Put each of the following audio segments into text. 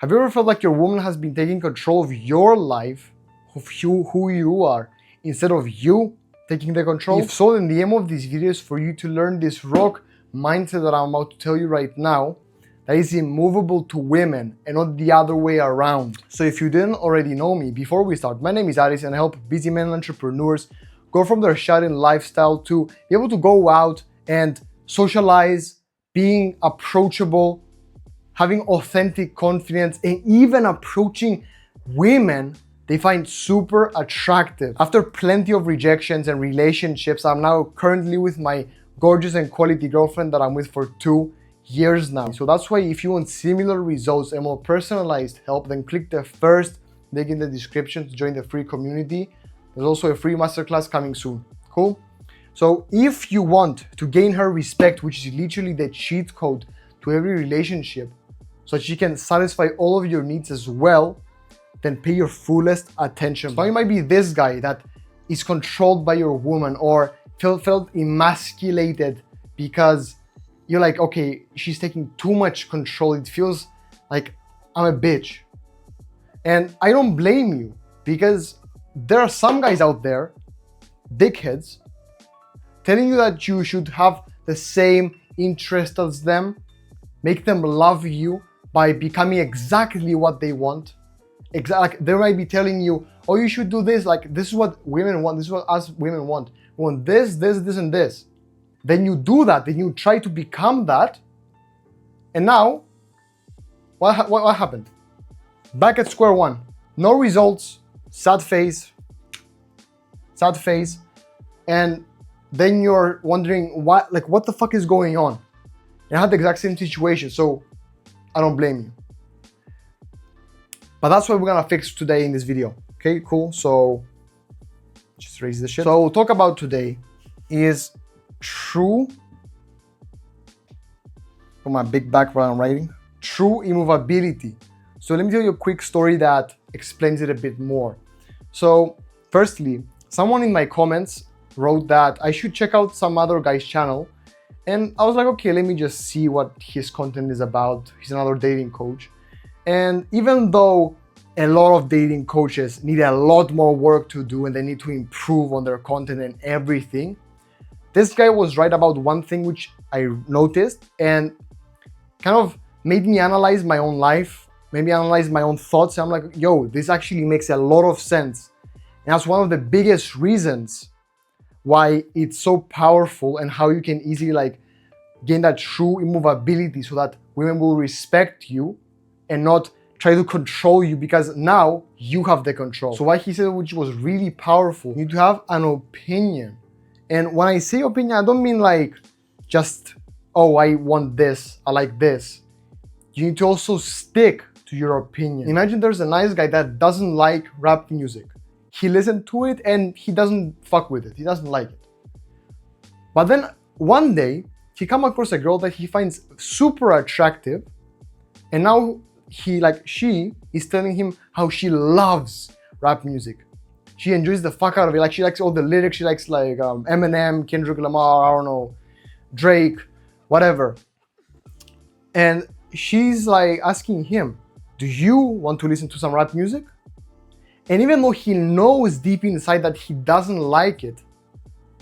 Have you ever felt like your woman has been taking control of your life, of who you are, instead of you taking the control? If so, then the aim of this video is for you to learn this rock mindset that I'm about to tell you right now, that is immovable to women and not the other way around. So if you didn't already know me, before we start, my name is Aris and I help busy men and entrepreneurs go from their shut-in lifestyle to be able to go out and socialize, being approachable, having authentic confidence, and even approaching women they find super attractive. After plenty of rejections and relationships, I'm now currently with my gorgeous and quality girlfriend that I'm with for 2 years now. So that's why if you want similar results and more personalized help, then click the first link in the description to join the free community. There's also a free masterclass coming soon. Cool? So if you want to gain her respect, which is literally the cheat code to every relationship, so that she can satisfy all of your needs as well, then pay your fullest attention. So now you might be this guy that is controlled by your woman or felt emasculated because you're like, okay, she's taking too much control. It feels like I'm a bitch. And I don't blame you, because there are some guys out there, dickheads, telling you that you should have the same interest as them, make them love you by becoming exactly what they want. Like they might be telling you, oh, you should do this, like this is what women want, this is what us women want. We want this, and this. Then you do that, then you try to become that, and now, what happened? Back at square one. No results, sad face, and then you're wondering what the fuck is going on? And I had the exact same situation, so I don't blame you. But that's what we're gonna fix today in this video. Okay, cool. So just raise the shit. So we'll talk about today is true, from my big back where I'm writing, true immovability. So let me tell you a quick story that explains it a bit more. So firstly, someone in my comments wrote that I should check out some other guy's channel. And I was like, okay, let me just see what his content is about. He's another dating coach. And even though a lot of dating coaches need a lot more work to do and they need to improve on their content and everything, this guy was right about one thing which I noticed and kind of made me analyze my own life, made me analyze my own thoughts. I'm like, yo, this actually makes a lot of sense. And that's one of the biggest reasons why it's so powerful and how you can easily gain that true immovability so that women will respect you and not try to control you, because now you have the control. So what he said, which was really powerful, you need to have an opinion. And when I say opinion, I don't mean just, oh, I want this, I like this. You need to also stick to your opinion. Imagine there's a nice guy that doesn't like rap music. He listened to it and he doesn't fuck with it. He doesn't like it. But then one day he come across a girl that he finds super attractive, and now she is telling him how she loves rap music. She enjoys the fuck out of it. She likes all the lyrics. She likes Eminem, Kendrick Lamar, I don't know, Drake, whatever. And she's asking him, do you want to listen to some rap music? And even though he knows deep inside that he doesn't like it,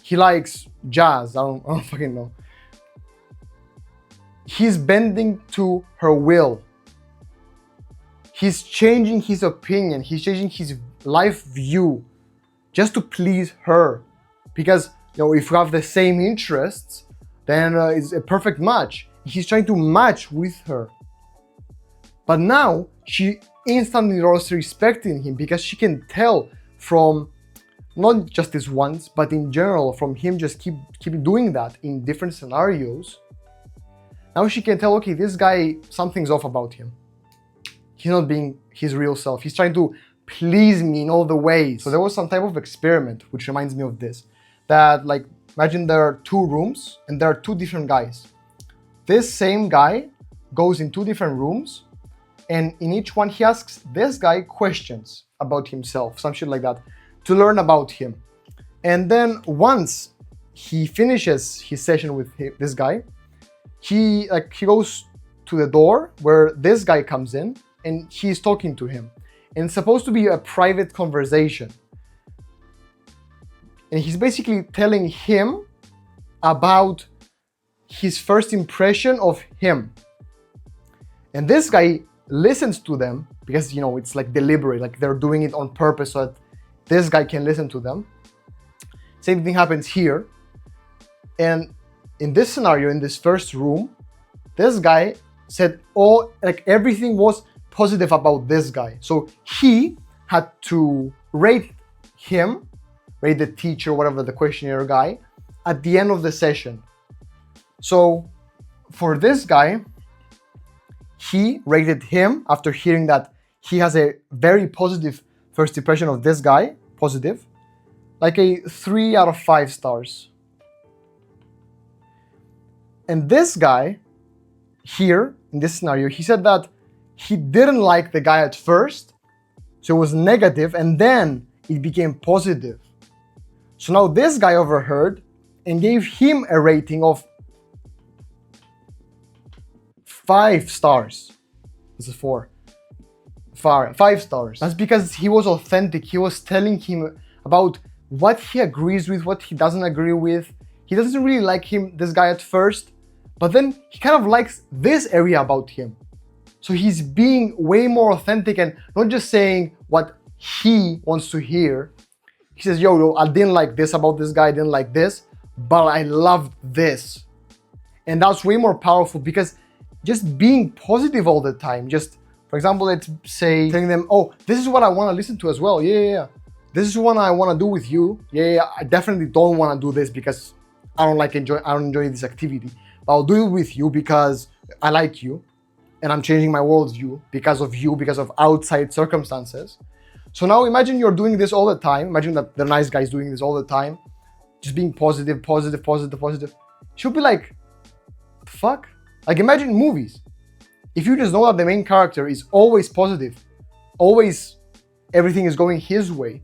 he likes jazz, I don't fucking know. He's bending to her will. He's changing his opinion. He's changing his life view just to please her. Because if you have the same interests, then it's a perfect match. He's trying to match with her. But now she instantly lost respect in him, because she can tell from not just this once, but in general, from him just keep doing that in different scenarios. Now she can tell, okay, this guy, something's off about him. He's not being his real self. He's trying to please me in all the ways. So there was some type of experiment, which reminds me of this, that imagine there are 2 rooms and there are 2 different guys. This same guy goes in 2 different rooms, and in each one he asks this guy questions about himself, some shit like that, to learn about him. And then once he finishes his session with this guy, he goes to the door where this guy comes in, and he's talking to him. And it's supposed to be a private conversation. And he's basically telling him about his first impression of him. And this guy listens to them because, you know, it's like deliberate, like they're doing it on purpose so that this guy can listen to them. Same thing happens here. And in this scenario, in this first room, this guy said, oh, like everything was positive about this guy. So he had to rate him, rate the teacher, whatever, the questionnaire guy, at the end of the session. So for this guy, he rated him after hearing that he has a very positive first impression of this guy, positive, like a 3 out of 5 stars. And this guy here, in this scenario, he said that he didn't like the guy at first, so it was negative, and then it became positive. So now this guy overheard and gave him a rating of 5 stars. This is 4. 5 stars. That's because he was authentic. He was telling him about what he agrees with, what he doesn't agree with. He doesn't really like this guy at first, but then he kind of likes this area about him. So he's being way more authentic and not just saying what he wants to hear. He says, yo, I didn't like this about this guy, I didn't like this, but I loved this. And that's way more powerful because just being positive all the time, just, for example, let's say telling them, oh, this is what I want to listen to as well. Yeah. This is what I want to do with you. Yeah. I definitely don't want to do this because I don't enjoy this activity. But I'll do it with you because I like you. And I'm changing my worldview because of you, because of outside circumstances. So now imagine you're doing this all the time. Imagine that the nice guy is doing this all the time. Just being positive. She'll be like, what the fuck? Like imagine movies. If you just know that the main character is always positive, always everything is going his way,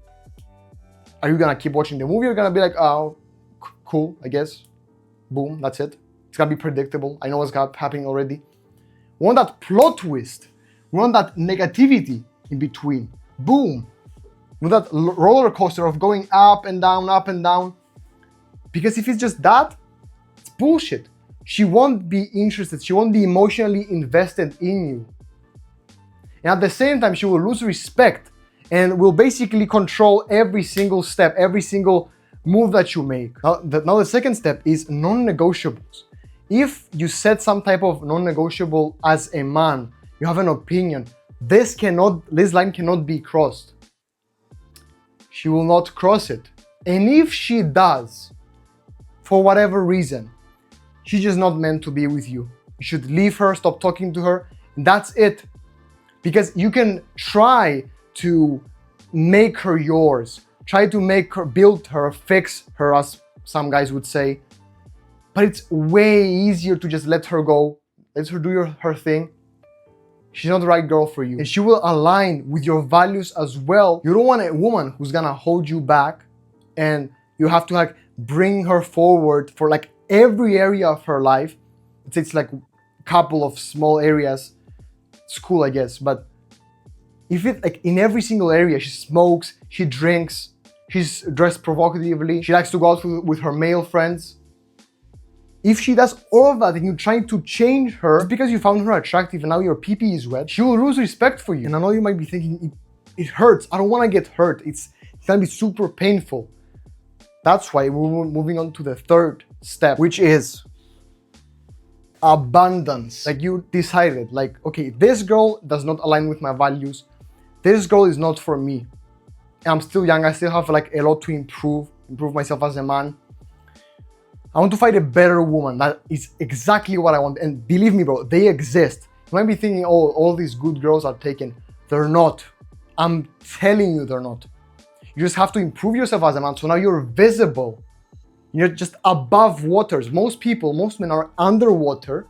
are you gonna keep watching the movie? You're gonna be like, oh, cool, I guess. Boom, that's it. It's gonna be predictable. I know what's happening already. We want that plot twist. We want that negativity in between. Boom. We want that roller coaster of going up and down, up and down. Because if it's just that, it's bullshit. She won't be interested. She won't be emotionally invested in you. And at the same time, she will lose respect and will basically control every single step, every single move that you make. Now the second step is non-negotiables. If you set some type of non-negotiable as a man, you have an opinion, this line cannot be crossed. She will not cross it. And if she does, for whatever reason, she's just not meant to be with you. You should leave her, stop talking to her, and that's it. Because you can try to make her yours, try to make her, build her, fix her, as some guys would say. But it's way easier to just let her go, let her do her thing. She's not the right girl for you. And she will align with your values as well. You don't want a woman who's gonna hold you back and you have to like bring her forward for like every area of her life. It's like a couple of small areas. It's cool, I guess. But if it like in every single area, she smokes, she drinks, she's dressed provocatively, she likes to go out with her male friends. If she does all of that and you're trying to change her just because you found her attractive and now your pee-pee is wet, she will lose respect for you. And I know you might be thinking, it hurts. I don't want to get hurt. It's gonna be super painful. That's why we're moving on to the third step, which is abundance. Like you decided, like, okay, this girl does not align with my values. This girl is not for me. And I'm still young. I still have like a lot to improve myself as a man. I want to find a better woman. That is exactly what I want. And believe me, bro, they exist. You might be thinking, oh, all these good girls are taken. They're not. I'm telling you, they're not. You just have to improve yourself as a man. So now you're visible. You're just above waters. Most men are underwater.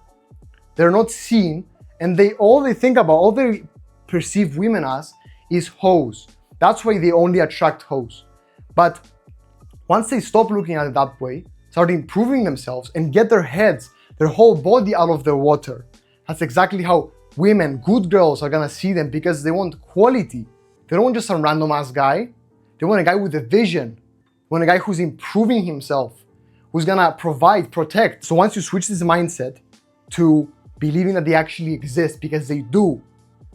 They're not seen. And all they think about, all they perceive women as is hoes. That's why they only attract hoes. But once they stop looking at it that way, start improving themselves and get their heads, their whole body out of the water. That's exactly how women, good girls are gonna see them because they want quality. They don't want just some random ass guy. They want a guy with a vision. They want a guy who's improving himself, who's gonna provide, protect. So once you switch this mindset to believing that they actually exist, because they do,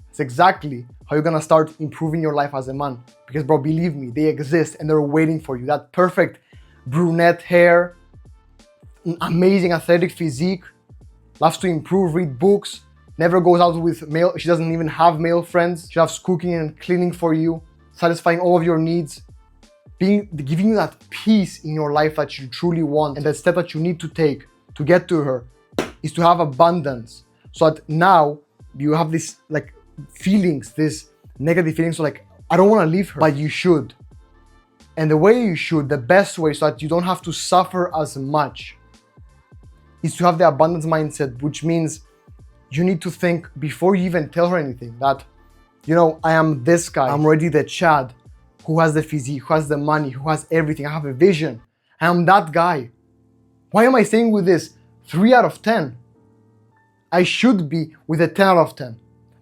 it's exactly how you're gonna start improving your life as a man. Because bro, believe me, they exist and they're waiting for you. That perfect brunette hair, amazing athletic physique, loves to improve, read books, never goes out with male, she doesn't even have male friends. She loves cooking and cleaning for you, satisfying all of your needs, giving you that peace in your life that you truly want. And the step that you need to take to get to her is to have abundance. So that now you have this like feelings, this negative feelings, so like, I don't want to leave her, but you should. And the way you should, the best way so that you don't have to suffer as much, is to have the abundance mindset, which means you need to think before you even tell her anything that, you know, I am this guy, I'm already the Chad who has the physique, who has the money, who has everything, I have a vision, I am that guy. Why am I staying with this 3 out of 10? I should be with a 10 out of 10.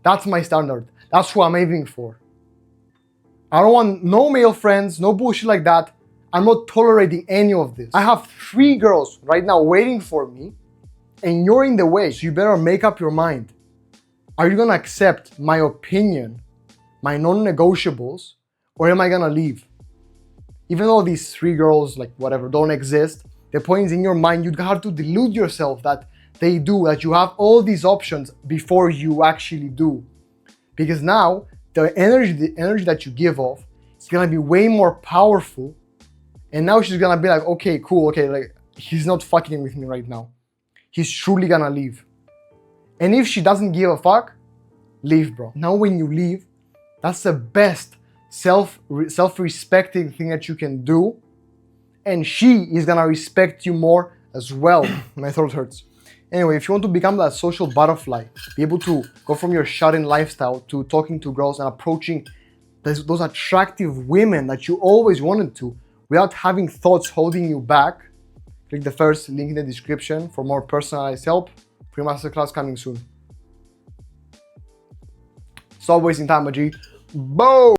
That's my standard. That's who I'm aiming for. I don't want no male friends, no bullshit like that. I'm not tolerating any of this. I have 3 girls right now waiting for me, and you're in the way, so you better make up your mind. Are you gonna accept my opinion, my non-negotiables, or am I gonna leave? Even though these 3 girls, like whatever, don't exist, the point is in your mind, you have to delude yourself that they do, that you have all these options before you actually do. Because now, the energy that you give off is gonna be way more powerful. And now she's gonna be like, okay, cool, okay, like he's not fucking with me right now. He's truly gonna leave. And if she doesn't give a fuck, leave, bro. Now when you leave, that's the best self-respecting thing that you can do. And she is gonna respect you more as well. My throat hurts. Anyway, if you want to become that social butterfly, be able to go from your shut-in lifestyle to talking to girls and approaching those attractive women that you always wanted to without having thoughts holding you back, click the first link in the description for more personalized help. Free masterclass coming soon. Stop wasting time, my G. Boom!